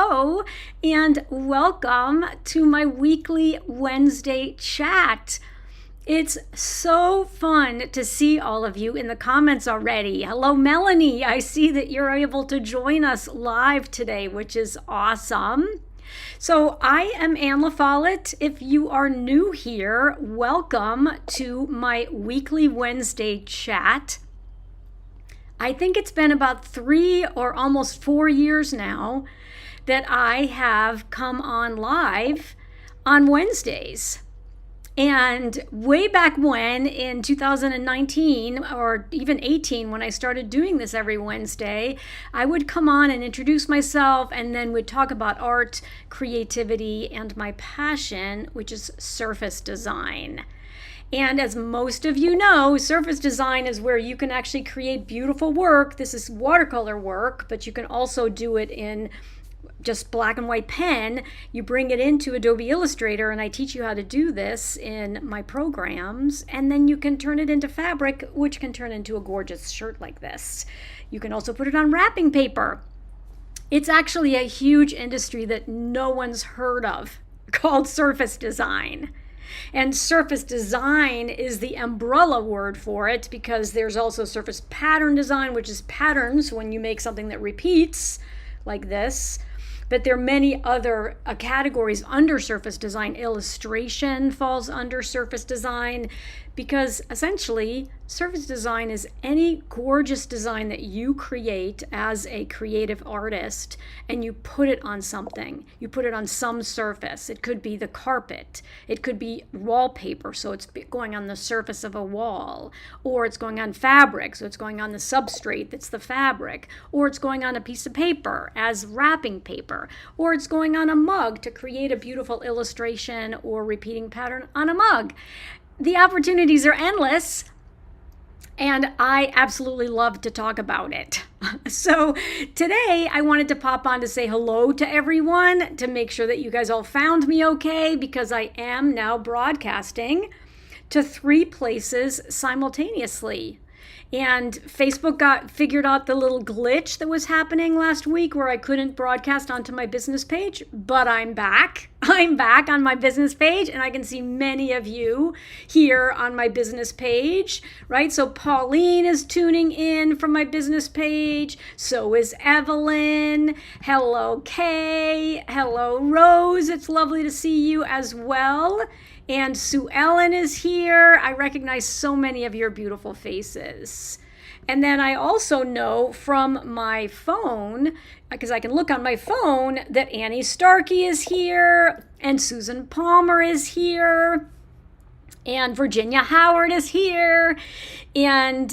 hello, and welcome to my weekly Wednesday chat. It's so fun to see all of you in the comments already. Hello, Melanie. I see that you're able to join us live today, which is awesome. So I am Anne Follette. If you are new here, welcome to my weekly Wednesday chat. I think it's been about 3 or almost 4 years now that I have come on live on Wednesdays. And way back when, in 2019 or even 18, when I started doing this every Wednesday, I would come on and introduce myself and then would talk about art, creativity, and my passion, which is surface design. And as most of you know, surface design is where you can actually create beautiful work. This is watercolor work, but you can also do it in just black and white pen. You bring it into Adobe Illustrator, and I teach you how to do this in my programs, and then you can turn it into fabric, which can turn into a gorgeous shirt like this. You can also put it on wrapping paper. It's actually a huge industry that no one's heard of, called surface design. And surface design is the umbrella word for it, because there's also surface pattern design, which is patterns when you make something that repeats like this. But there are many other categories under surface design. Illustration falls under surface design, because essentially surface design is any gorgeous design that you create as a creative artist and you put it on something. You put it on some surface. It could be the carpet. It could be wallpaper, so it's going on the surface of a wall. Or it's going on fabric, so it's going on the substrate that's the fabric. Or it's going on a piece of paper as wrapping paper. Or it's going on a mug to create a beautiful illustration or repeating pattern on a mug. The opportunities are endless, and I absolutely love to talk about it. So today I wanted to pop on to say hello to everyone, to make sure that you guys all found me okay, because I am now broadcasting to 3 places simultaneously. And Facebook figured out the little glitch that was happening last week where I couldn't broadcast onto my business page, but I'm back. I'm back on my business page, and I can see many of you here on my business page, right? So Pauline is tuning in from my business page. So is Evelyn. Hello, Kay. Hello, Rose. It's lovely to see you as well. And Sue Ellen is here. I recognize so many of your beautiful faces. And then I also know from my phone, because I can look on my phone, that Annie Starkey is here, and Susan Palmer is here, and Virginia Howard is here, and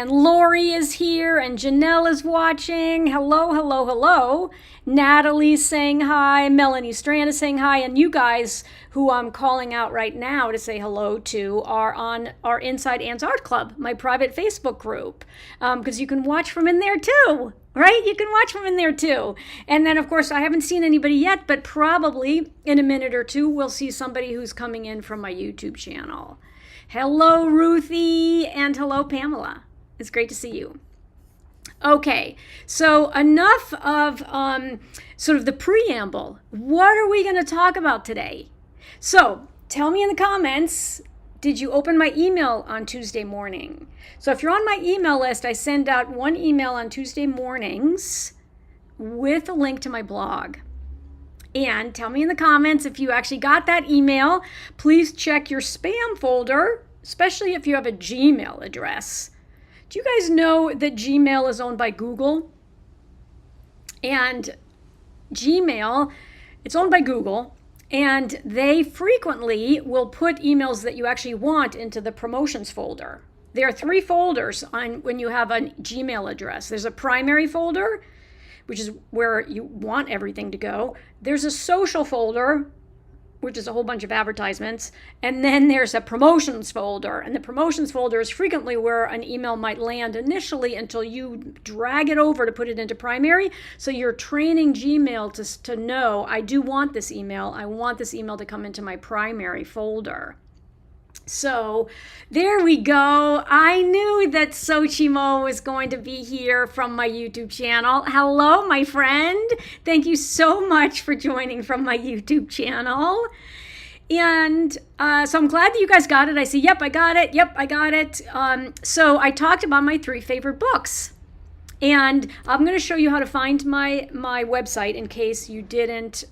Lori is here, and Janelle is watching. Hello, hello, hello. Natalie's saying hi. Melanie Strand is saying hi. And you guys who I'm calling out right now to say hello to are on our Inside Anne's Art Club, my private Facebook group, because you can watch from in there too. Right? You can watch from in there too. And then, of course, I haven't seen anybody yet, but probably in a minute or two, we'll see somebody who's coming in from my YouTube channel. Hello, Ruthie, and hello, Pamela. It's great to see you. Okay, so enough of sort of the preamble. What are we going to talk about today? So tell me in the comments, did you open my email on Tuesday morning? So if you're on my email list, I send out one email on Tuesday mornings with a link to my blog. And tell me in the comments if you actually got that email. Please check your spam folder, especially if you have a Gmail address. Do you guys know that Gmail is owned by Google? And Gmail, it's owned by Google, and they frequently will put emails that you actually want into the promotions folder. There are 3 folders when you have a Gmail address. There's a primary folder, which is where you want everything to go. There's a social folder, which is a whole bunch of advertisements. And then there's a promotions folder. And the promotions folder is frequently where an email might land initially until you drag it over to put it into primary. So you're training Gmail to know, I do want this email. I want this email to come into my primary folder. So there we go. I knew that Xochimo was going to be here from my YouTube channel. Hello, my friend. Thank you so much for joining from my YouTube channel. And so I'm glad that you guys got it. I see, yep, I got it. Yep, I got it. So I talked about my 3 favorite books. And I'm going to show you how to find my website in case you didn't,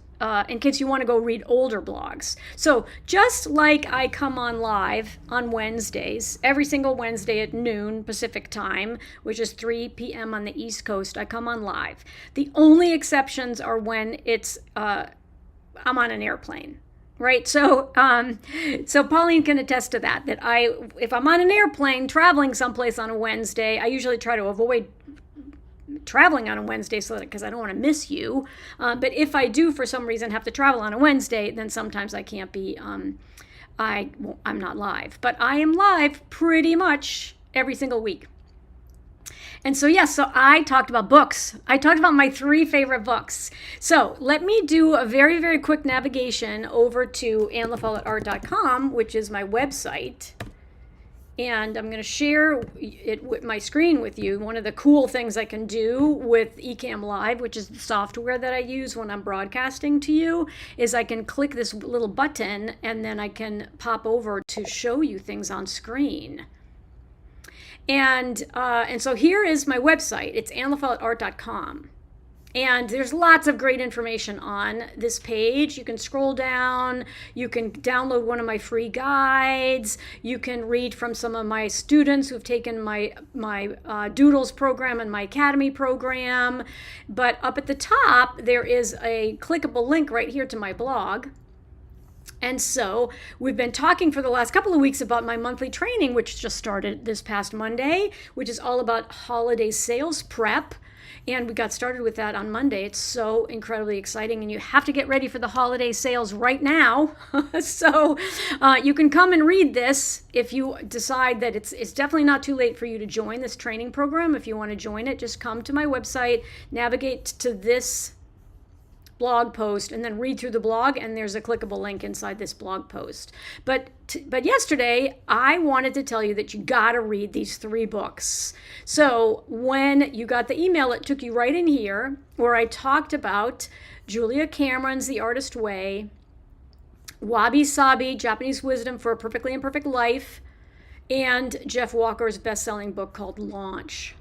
in case you want to go read older blogs. So just like I come on live on Wednesdays, every single Wednesday at noon Pacific time, which is 3 p.m. on the East Coast, I come on live. The only exceptions are when it's, I'm on an airplane. Right, so Pauline can attest to that. That if I'm on an airplane traveling someplace on a Wednesday, I usually try to avoid traveling on a Wednesday because I don't want to miss you. But if I do for some reason have to travel on a Wednesday, then sometimes I can't be. I'm not live, but I am live pretty much every single week. And so, yes, so I talked about books. I talked about my 3 favorite books. So let me do a very, very quick navigation over to AnnLaFolletteArt.com, which is my website. And I'm going to share it with my screen with you. One of the cool things I can do with Ecamm Live, which is the software that I use when I'm broadcasting to you, is I can click this little button and then I can pop over to show you things on screen. And so here is my website. It's AnnLaFolletteArt.com. And there's lots of great information on this page. You can scroll down. You can download one of my free guides. You can read from some of my students who've taken my Doodles program and my Academy program. But up at the top, there is a clickable link right here to my blog. And so we've been talking for the last couple of weeks about my monthly training, which just started this past Monday, which is all about holiday sales prep. And we got started with that on Monday. It's so incredibly exciting, and you have to get ready for the holiday sales right now. So you can come and read this if you decide that it's definitely not too late for you to join this training program. If you want to join it, just come to my website, navigate to this blog post, and then read through the blog, and there's a clickable link inside this blog post. But yesterday I wanted to tell you that you got to read these 3 books. So when you got the email, it took you right in here where I talked about Julia Cameron's The Artist Way, Wabi Sabi, Japanese Wisdom for a Perfectly Imperfect Life, and Jeff Walker's best-selling book called Launch.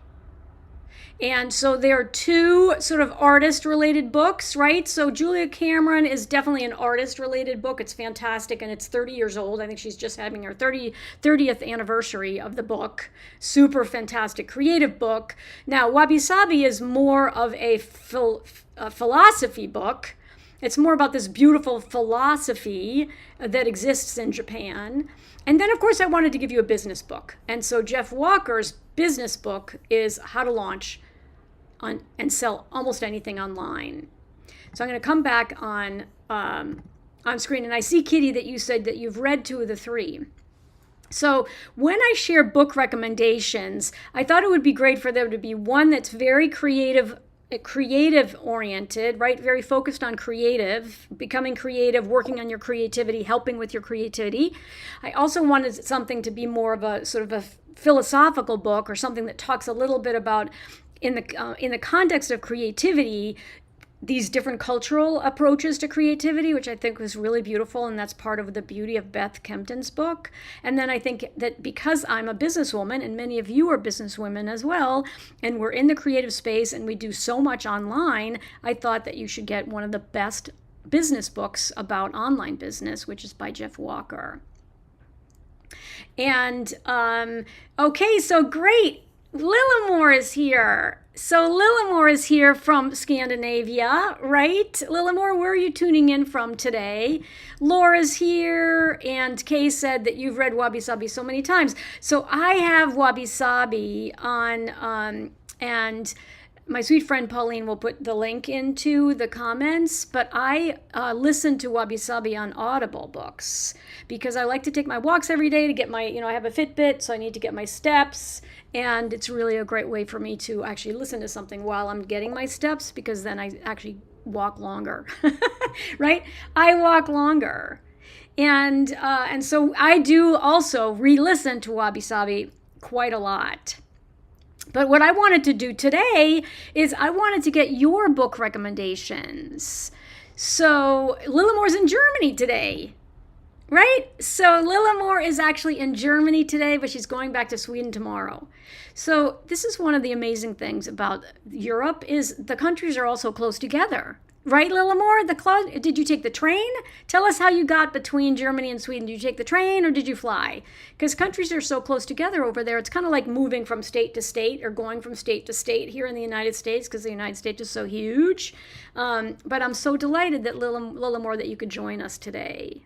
And so there are 2 sort of artist-related books, right? So Julia Cameron is definitely an artist-related book. It's fantastic, and it's 30 years old. I think she's just having her 30th anniversary of the book. Super fantastic, creative book. Now, Wabi Sabi is more of a philosophy book. It's more about this beautiful philosophy that exists in Japan. And then, of course, I wanted to give you a business book. And so Jeff Walker's business book is How to Launch and Sell Almost Anything Online. So I'm going to come back on screen. And I see, Kitty, that you said that you've read 2 of the 3. So when I share book recommendations, I thought it would be great for there to be one that's very creative oriented, right? Very focused on creative, becoming creative, working on your creativity, helping with your creativity. I also wanted something to be more of a sort of a philosophical book, or something that talks a little bit about in the context of creativity, these different cultural approaches to creativity, which I think was really beautiful, and that's part of the beauty of Beth Kempton's book. And then I think that because I'm a businesswoman, and many of you are businesswomen as well, and we're in the creative space and we do so much online, I thought that you should get one of the best business books about online business, which is by Jeff Walker. And okay, so great. Lillimore is here. So Lillimore is here from Scandinavia, right? Lillimore, where are you tuning in from today? Laura's here, and Kay said that you've read Wabi Sabi so many times. So I have Wabi Sabi on, and my sweet friend Pauline will put the link into the comments, but I listen to Wabi Sabi on Audible books because I like to take my walks every day to get my, I have a Fitbit, so I need to get my steps. And it's really a great way for me to actually listen to something while I'm getting my steps, because then I actually walk longer, right? I walk longer. And so I do also re-listen to Wabi Sabi quite a lot. But what I wanted to do today is I wanted to get your book recommendations. So Lillemore's in Germany today, right? So Lillemore is actually in Germany today, but she's going back to Sweden tomorrow. So this is one of the amazing things about Europe is the countries are all so close together. Right, Lillemore? Did you take the train? Tell us how you got between Germany and Sweden. Did you take the train or did you fly? Because countries are so close together over there. It's kind of like moving from state to state or going from state to state here in the United States because the United States is so huge. But I'm so delighted that Lillemore, that you could join us today.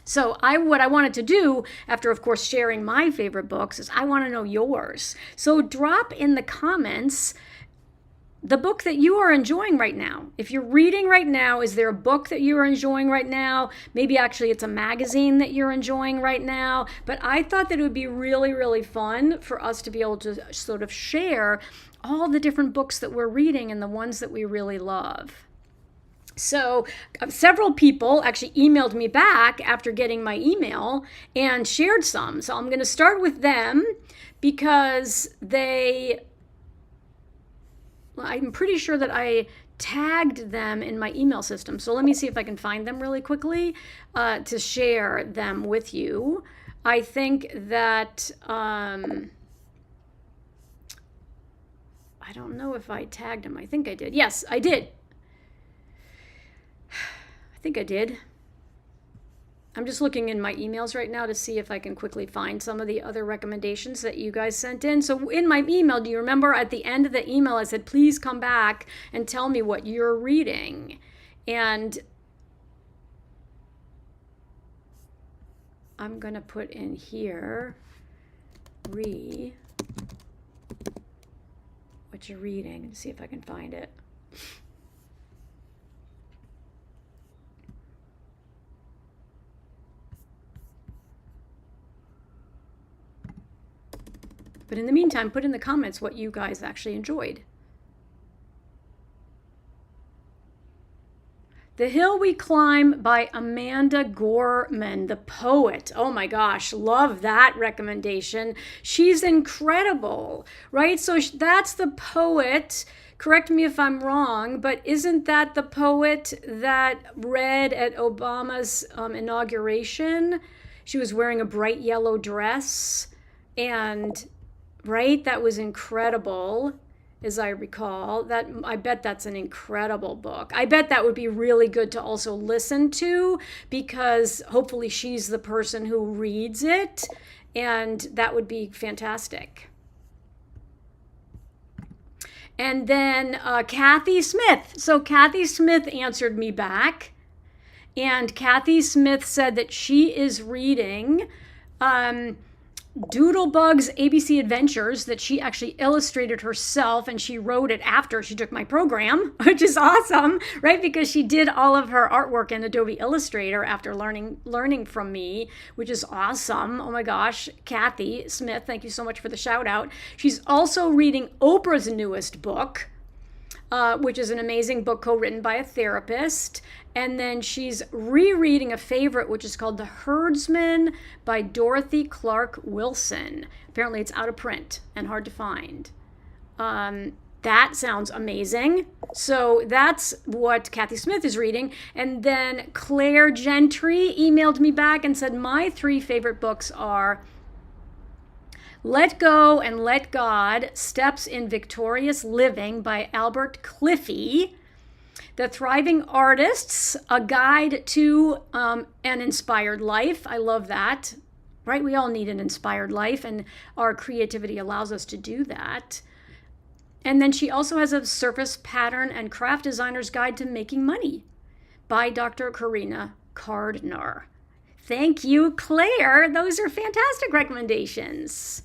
So what I wanted to do, after of course sharing my favorite books, is I want to know yours. So drop in the comments the book that you are enjoying right now. If you're reading right now, is there a book that you are enjoying right now? Maybe actually it's a magazine that you're enjoying right now. But I thought that it would be really, really fun for us to be able to sort of share all the different books that we're reading and the ones that we really love. So several people actually emailed me back after getting my email and shared some. So I'm going to start with them because I'm pretty sure that I tagged them in my email system. So let me see if I can find them really quickly to share them with you. I think that, I don't know if I tagged them. I think I did. Yes, I did. I think I did. I'm just looking in my emails right now to see if I can quickly find some of the other recommendations that you guys sent in. So in my email, do you remember at the end of the email, I said, please come back and tell me what you're reading. And I'm going to put in here, what you're reading, and see if I can find it. But in the meantime, put in the comments what you guys actually enjoyed. The Hill We Climb by Amanda Gorman, the poet. Oh my gosh, love that recommendation. She's incredible, right? So that's the poet. Correct me if I'm wrong, but isn't that the poet that read at Obama's inauguration? She was wearing a bright yellow dress and... right? That was incredible, as I recall. I bet that's an incredible book. I bet that would be really good to also listen to because hopefully she's the person who reads it, and that would be fantastic. And then Kathy Smith. So Kathy Smith answered me back, and Kathy Smith said that she is reading Doodlebug's ABC Adventures that she actually illustrated herself, and she wrote it after she took my program, which is awesome, right? Because she did all of her artwork in Adobe Illustrator after learning from me, which is awesome. Oh my gosh, Kathy Smith, thank you so much for the shout out. She's also reading Oprah's newest book, which is an amazing book co-written by a therapist. And then she's rereading a favorite, which is called The Herdsman by Dorothy Clark Wilson. Apparently it's out of print and hard to find. That sounds amazing. So that's what Kathy Smith is reading. And then Claire Gentry emailed me back and said, my 3 favorite books are Let Go and Let God, Steps in Victorious Living by Albert Cliffy. The Thriving Artists, A Guide to an Inspired Life. I love that, right? We all need an inspired life, and our creativity allows us to do that. And then she also has a Surface Pattern and Craft Designer's Guide to Making Money by Dr. Karina Cardner. Thank you, Claire. Those are fantastic recommendations.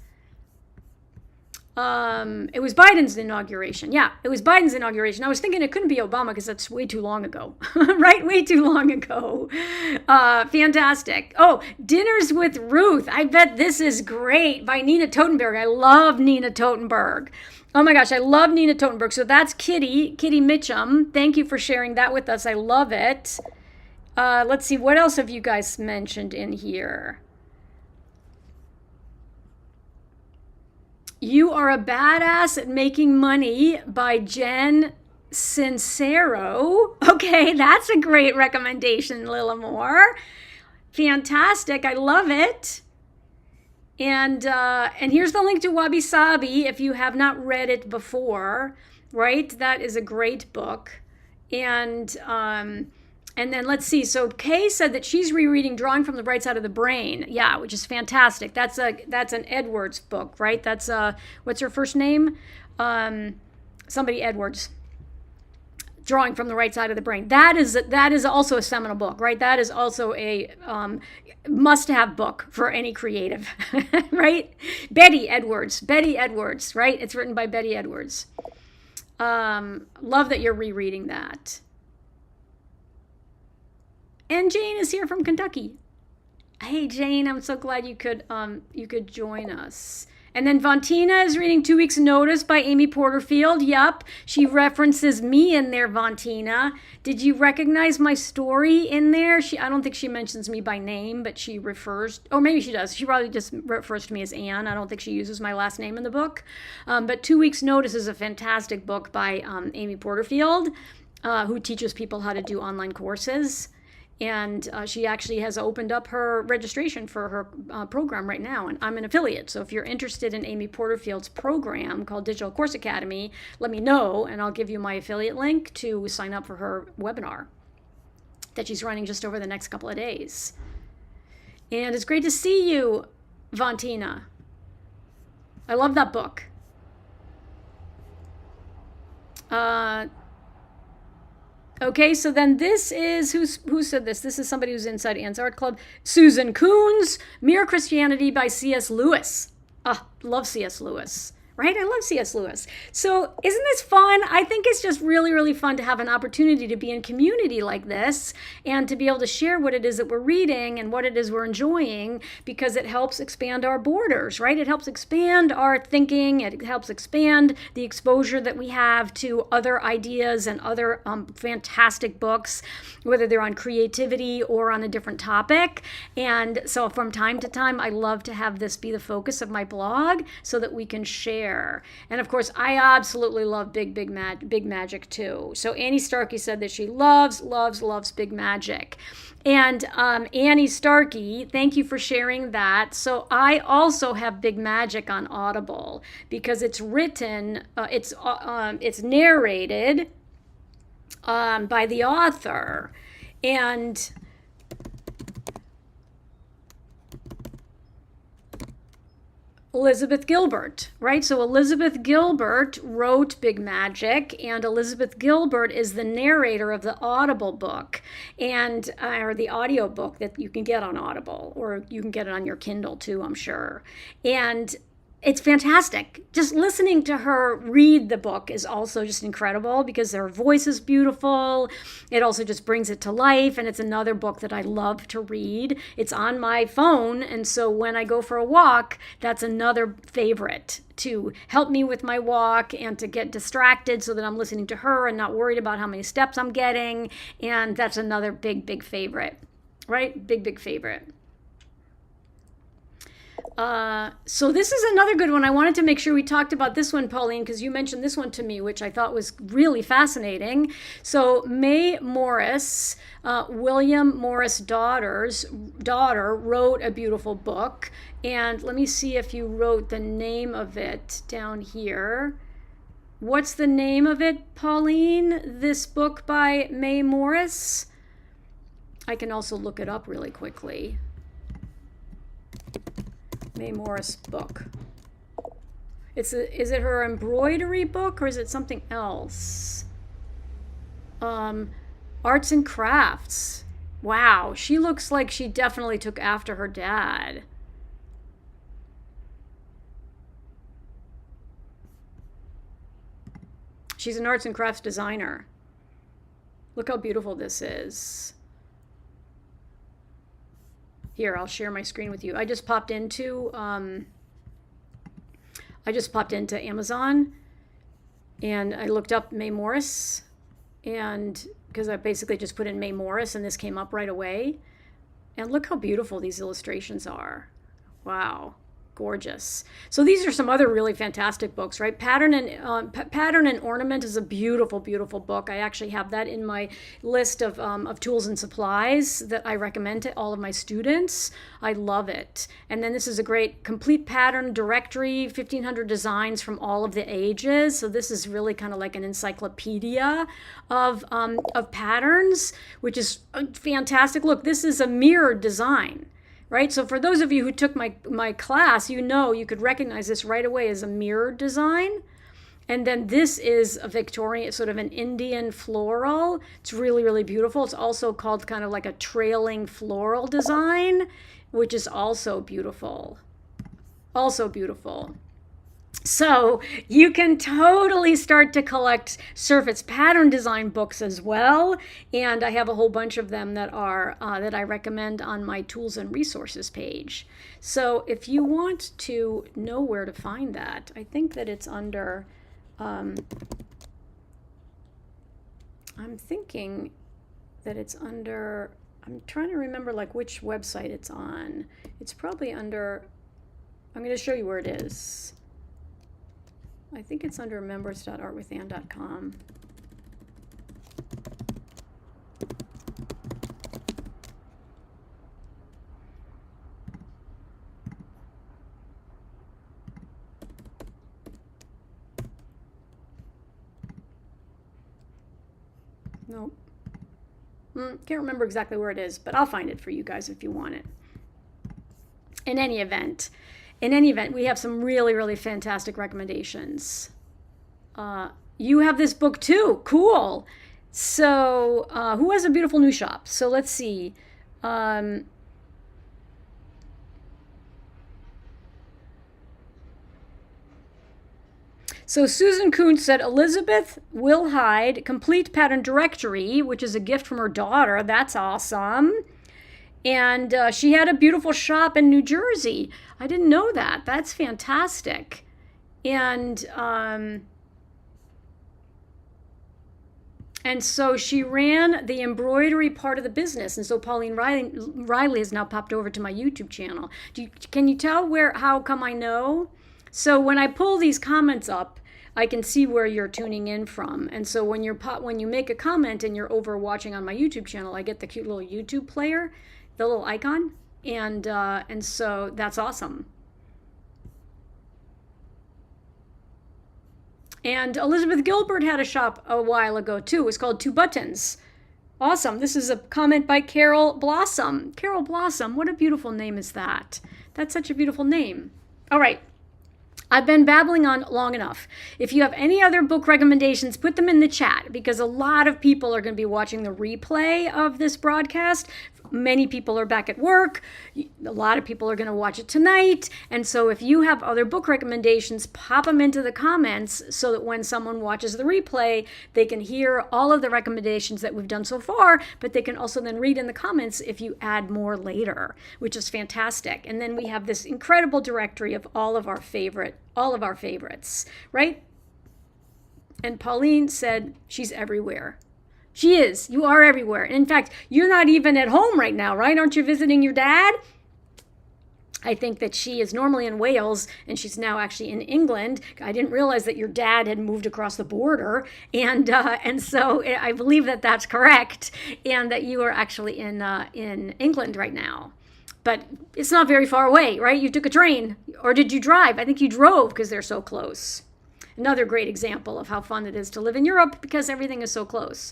It was Biden's inauguration. Yeah, it was Biden's inauguration. I was thinking it couldn't be Obama because that's way too long ago, right? Way too long ago. Fantastic. Oh, Dinners with Ruth. I bet this is great by Nina Totenberg. I love Nina Totenberg. Oh my gosh, I love Nina Totenberg. So that's Kitty Mitchum. Thank you for sharing that with us. I love it. Let's see, what else have you guys mentioned in here? You Are a Badass at Making Money by Jen Sincero. Okay, that's a great recommendation, Lillamore. Fantastic. I love it. And here's the link to Wabi Sabi if you have not read it before, right? That is a great book. And then let's see. So Kay said that she's rereading Drawing from the Bright Side of the Brain. Yeah, which is fantastic. That's an Edwards book, right? That's what's her first name? Somebody Edwards. Drawing from the Right Side of the Brain. That is also a seminal book, right? That is also a must-have book for any creative, right? Betty Edwards, right? It's written by Betty Edwards. Love that you're rereading that. And Jane is here from Kentucky. Hey Jane, I'm so glad you could join us. And then Vantina is reading 2 Weeks Notice by Amy Porterfield. Yup, she references me in there, Vantina. Did you recognize my story in there? I don't think she mentions me by name, but she refers, or maybe she does. She probably just refers to me as Anne. I don't think she uses my last name in the book. But 2 Weeks Notice is a fantastic book by Amy Porterfield, who teaches people how to do online courses. And she actually has opened up her registration for her program right now. And I'm an affiliate. So if you're interested in Amy Porterfield's program called Digital Course Academy, let me know and I'll give you my affiliate link to sign up for her webinar that she's running just over the next couple of days. And it's great to see you, Vantina. I love that book. Okay, so then this is, who said this? This is somebody who's inside Anne's Art Club. Susan Coons, Mere Christianity by C.S. Lewis. Love C.S. Lewis. Right? I love C.S. Lewis. So isn't this fun? I think it's just really, really fun to have an opportunity to be in community like this and to be able to share what it is that we're reading and what it is we're enjoying, because it helps expand our borders, right? It helps expand our thinking. It helps expand the exposure that we have to other ideas and other fantastic books, whether they're on creativity or on a different topic. And so from time to time, I love to have this be the focus of my blog so that we can share. And of course, I absolutely love Big Magic too. So Annie Starkey said that she loves Big Magic. And Annie Starkey, thank you for sharing that. So I also have Big Magic on Audible because it's written, it's narrated by the author. And Elizabeth Gilbert, right? So Elizabeth Gilbert wrote Big Magic, and Elizabeth Gilbert is the narrator of the Audible book, and or the audio book that you can get on Audible, or you can get it on your Kindle too, I'm sure. And it's fantastic. Just listening to her read the book is also just incredible because her voice is beautiful. It also just brings it to life, and it's another book that I love to read. It's on my phone, and so when I go for a walk, that's another favorite to help me with my walk and to get distracted so that I'm listening to her and not worried about how many steps I'm getting. And that's another big favorite, right? Big favorite. So this is another good one. I wanted to make sure we talked about this one, Pauline, because you mentioned this one to me, which I thought was really fascinating. So Mae Morris, William Morris' daughter, wrote a beautiful book. And let me see if you wrote the name of it down here. What's the name of it, Pauline? This book by Mae Morris? I can also look it up really quickly. Mae Morris book. Is it her embroidery book or is it something else? Arts and Crafts. Wow, she looks like she definitely took after her dad. She's an arts and crafts designer. Look how beautiful this is. Here, I'll share my screen with you. I just popped into Amazon and I looked up Mae Morris, and because I basically just put in Mae Morris and this came up right away. And look how beautiful these illustrations are. Wow. Gorgeous. So these are some other really fantastic books, right? Pattern and Ornament is a beautiful, beautiful book. I actually have that in my list of tools and supplies that I recommend to all of my students. I love it. And then this is a great complete pattern directory, 1,500 designs from all of the ages. So this is really kind of like an encyclopedia of patterns, which is fantastic. Look, this is a mirrored design. Right? So for those of you who took my class, you could recognize this right away as a mirrored design. And then this is a Victorian, sort of an Indian floral. It's really, really beautiful. It's also called kind of like a trailing floral design, which is also beautiful. Also beautiful. So you can totally start to collect Surfit's pattern design books as well. And I have a whole bunch of them that are that I recommend on my tools and resources page. So if you want to know where to find that, I think that it's under, I'm thinking that it's under, I'm trying to remember like which website it's on. It's probably under, I'm going to show you where it is. I think it's under members.artwithanne.com. Nope. Can't remember exactly where it is, but I'll find it for you guys if you want it. In any event, we have some really, really fantastic recommendations. You have this book too. Cool. So who has a beautiful new shop? So let's see. So Susan Kuntz said, Elizabeth will hide complete pattern directory, which is a gift from her daughter. That's awesome. And she had a beautiful shop in New Jersey. I didn't know that. That's fantastic. And so she ran the embroidery part of the business. And so Pauline Riley has now popped over to my YouTube channel. Can you tell how come I know? So when I pull these comments up, I can see where you're tuning in from. And so when you make a comment and you're over watching on my YouTube channel, I get the cute little YouTube player, the little icon, and so that's awesome. And Elizabeth Gilbert had a shop a while ago too. It was called Two Buttons. Awesome. This is a comment by Carol Blossom. Carol Blossom, what a beautiful name is that? That's such a beautiful name. All right. I've been babbling on long enough. If you have any other book recommendations, put them in the chat, because a lot of people are going to be watching the replay of this broadcast. Many people are back at work. A lot of people are going to watch it tonight. And so if you have other book recommendations, pop them into the comments so that when someone watches the replay, they can hear all of the recommendations that we've done so far, but they can also then read in the comments if you add more later, which is fantastic. And then we have this incredible directory of all of our favorites, right? And Pauline said she's everywhere. She is. You are everywhere. In fact, you're not even at home right now, right? Aren't you visiting your dad? I think that she is normally in Wales and she's now actually in England. I didn't realize that your dad had moved across the border. And so I believe that that's correct, and that you are actually in England right now. But it's not very far away, right? You took a train, or did you drive? I think you drove because they're so close. Another great example of how fun it is to live in Europe because everything is so close.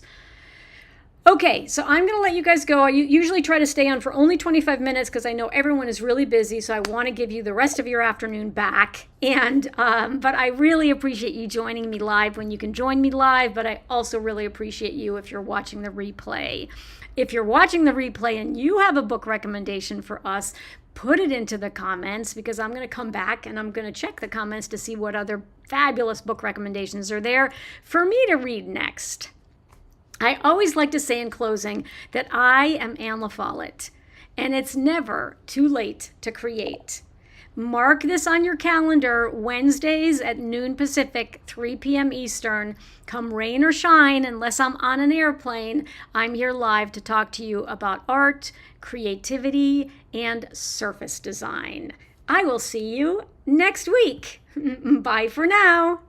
Okay, so I'm going to let you guys go. I usually try to stay on for only 25 minutes because I know everyone is really busy, so I want to give you the rest of your afternoon back. And but I really appreciate you joining me live when you can join me live, but I also really appreciate you if you're watching the replay. If you're watching the replay and you have a book recommendation for us, put it into the comments, because I'm going to come back and I'm going to check the comments to see what other fabulous book recommendations are there for me to read next. I always like to say in closing that I am Anne LaFollette, and it's never too late to create. Mark this on your calendar, Wednesdays at noon Pacific, 3 p.m. Eastern. Come rain or shine, unless I'm on an airplane, I'm here live to talk to you about art, creativity, and surface design. I will see you next week. Bye for now.